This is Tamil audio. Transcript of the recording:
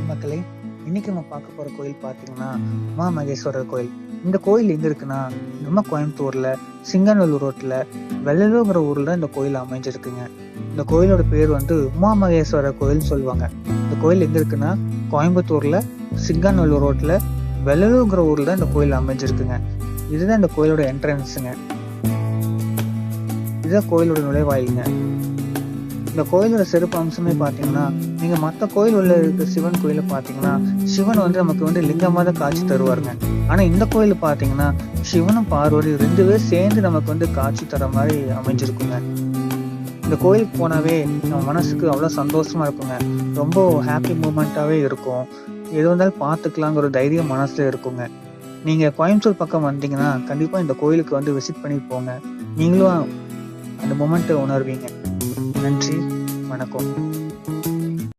மக்களே, இன்னைக்கு நம்ம பார்க்க போற கோயில் பார்த்தீங்கன்னா உமா மகேஸ்வரர் கோயில். இந்த கோயில் எங்க இருக்குன்னா நம்ம கோயம்புத்தூர்ல சிங்கநல்லூர் ரோட்ல வெள்ளலூர்ங்கிற ஊர்ல இந்த கோயில் அமைஞ்சிருக்குங்க. இந்த கோயிலோட பேர் உமா மகேஸ்வரர் கோயில் சொல்லுவாங்க. இந்த கோயில் எங்க இருக்குன்னா கோயம்புத்தூர்ல சிங்கநல்லூர் ரோட்ல வெள்ளலூர்ங்கிற ஊர்ல இந்த கோயில் அமைஞ்சிருக்குங்க. இதுதான் இந்த கோயிலோட என்ட்ரன்ஸுங்க. இதுதான் கோயிலோட நுழைவாயிலுங்க. இந்த கோயிலோட சிறப்பு அம்சமே பார்த்தீங்கன்னா, நீங்க மற்ற கோயில் உள்ள இருக்க சிவன் கோயில பார்த்தீங்கன்னா சிவன் நமக்கு லிங்கமா தான் காட்சி தருவாருங்க. ஆனா இந்த கோயில் பார்த்தீங்கன்னா சிவனும் பார்வதி 2 பேரும் சேர்ந்து நமக்கு காட்சி தர மாதிரி அமைஞ்சிருக்குங்க. இந்த கோயிலுக்கு போனாவே நம்ம மனசுக்கு அவ்வளவு சந்தோஷமா இருக்குங்க. ரொம்ப ஹாப்பி மூமெண்டாவே இருக்கும். எது வந்தாலும் பார்த்துக்கலாங்கிற ஒரு தைரியம் மனசுல இருக்குங்க. நீங்க கோயம்புத்தூர் பக்கம் வந்தீங்கன்னா கண்டிப்பா இந்த கோயிலுக்கு விசிட் பண்ணி போங்க. நீங்களும் அந்த மொமெண்ட்டை உணர்வீங்க. நன்றி, வணக்கம்.